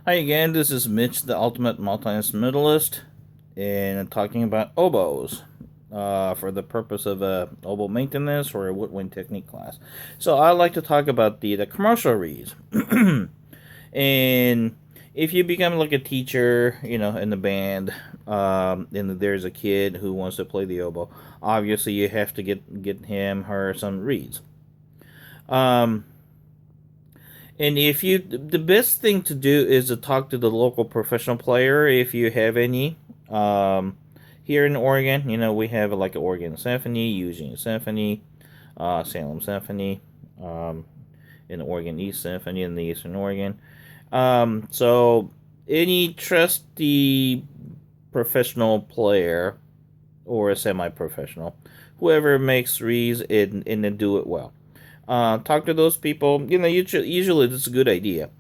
Hi again, this is Mitch, the ultimate multi-instrumentalist, and I'm talking about oboes for the purpose of oboe maintenance or a woodwind technique class. So I like to talk about the commercial reeds. And if you become like a teacher, in the band, and there's a kid who wants to play the oboe, obviously you have to get him her some reeds. Um, And if you, the best thing to do is to talk to the local professional player if you have any. Um, Here in Oregon, we have like an Oregon Symphony, Eugene Symphony, Salem Symphony, um, in the Oregon East Symphony in the Eastern Oregon. So any trusty professional player or a semi-professional, whoever makes reeds and then do it well. Talk to those people. Usually this is a good idea.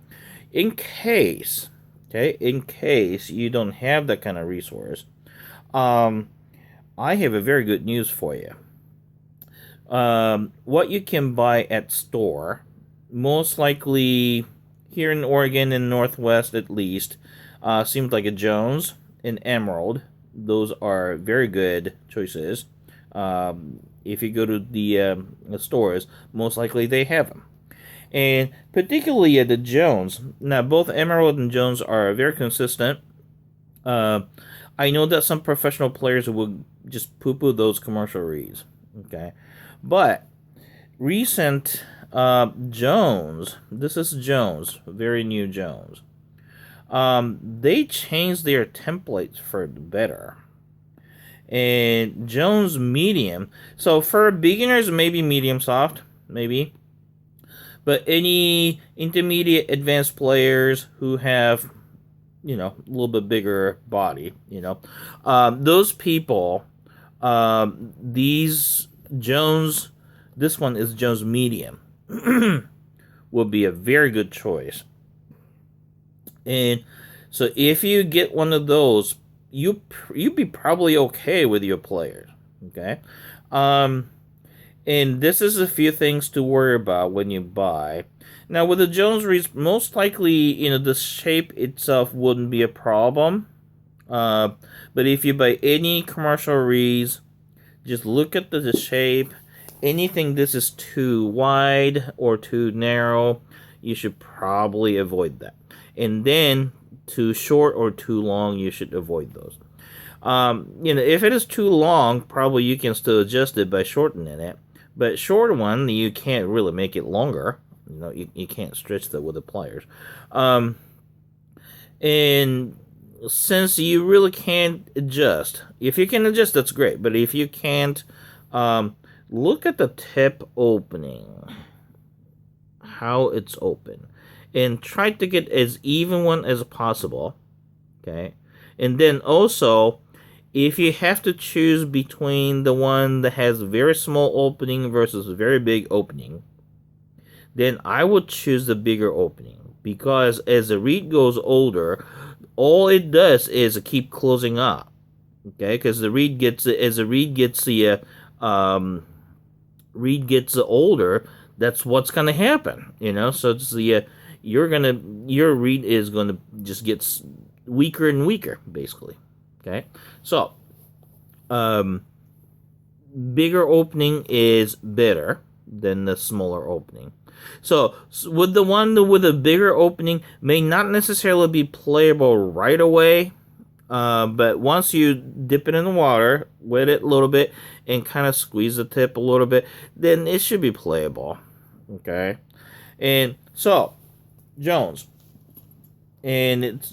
In case, okay, in case you don't have that kind of resource, um, I have a very good news for you. What you can buy at store, most likely here in Oregon and Northwest at least, seems like a Jones and Emerald. Those are very good choices. If you go to the stores, most likely they have them. And particularly at the Jones. Now, both Emerald and Jones are very consistent. Uh, I know that some professional players will just poo-poo those commercial reads. Okay, but recent Jones. This is Jones, very new Jones. They changed their templates for the better. And Jones medium. So for beginners, maybe medium soft, maybe. But any intermediate advanced players who have, a little bit bigger body, those people, these Jones, this one is Jones medium, will be a very good choice. And so if you get one of those, you'd be probably okay with your players. Okay, and this is a few things to worry about when you buy. Now with the Jones reeds, most likely the shape itself wouldn't be a problem. But if you buy any commercial reeds, just look at the shape. Anything this is too wide or too narrow, you should probably avoid that. And then too short or too long, you should avoid those. If it is too long, probably you can still adjust it by shortening it. But short one, you can't really make it longer. You can't stretch that with the pliers. And since you really can't adjust, if you can adjust, that's great. But if you can't, look at the tip opening, how it's open, and try to get as even one as possible. Okay, and then also, if you have to choose between the one that has very small opening versus a very big opening, then I would choose the bigger opening, because as the reed goes older, all it does is keep closing up. Okay, because the reed gets, as the reed gets older, that's what's gonna happen. So it's your reed is gonna just get weaker and weaker, basically. Okay, so bigger opening is better than the smaller opening. So with the one with a bigger opening may not necessarily be playable right away, but once you dip it in the water, wet it a little bit, and kind of squeeze the tip a little bit, then it should be playable. Okay, and so Jones, and it's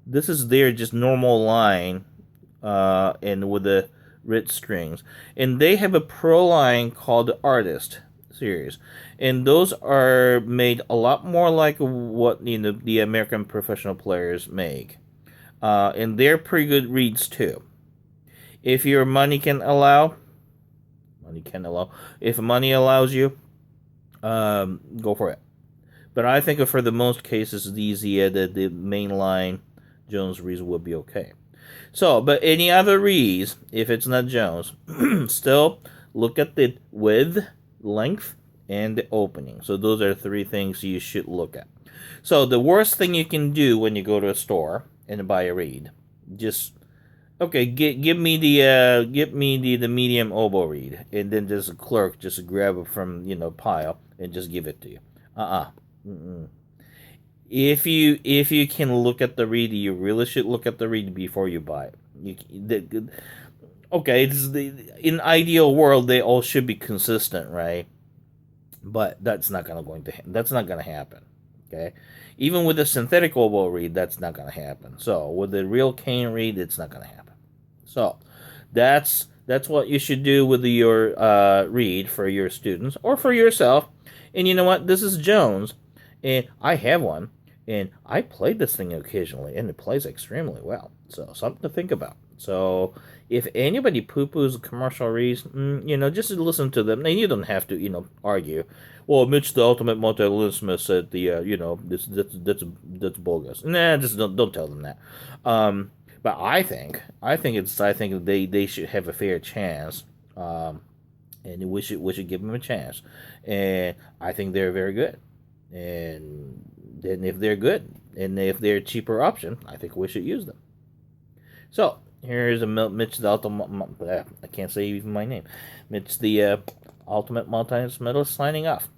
this is their just normal line, and with the rich strings, and they have a pro line called the Artist series, and those are made a lot more like what the American professional players make, and they're pretty good reeds too. If your if money allows you, go for it. But I think for the most cases, the main line Jones reeds will be okay. So, but any other reeds, if it's not Jones, still look at the width, length, and the opening. So those are three things you should look at. So the worst thing you can do when you go to a store and buy a reed, just okay, give me the medium oboe reed, and then just a clerk just grab it from pile and just give it to you. Mm-mm. If you can look at the reed, you really should look at the reed before you buy it. Okay, in ideal world they all should be consistent, right? But that's not gonna happen. Okay, even with the synthetic oboe reed, that's not gonna happen. So with the real cane reed, it's not gonna happen. So that's what you should do with your reed for your students or for yourself. And you know what? This is Jones, and I have one, and I played this thing occasionally, and it plays extremely well. So something to think about. So if anybody poo-poos commercial reeds, just listen to them. And you don't have to, argue. Well, Mitch, the ultimate multi-listener, said that's bogus. Nah, just don't tell them that. But I think they should have a fair chance, and we should give them a chance, and I think they're very good, and then if they're good and if they're a cheaper option, I think we should use them. So here's a Mitch the ultimate. I can't say even my name. Mitch the ultimate multi-instrumentalist signing off.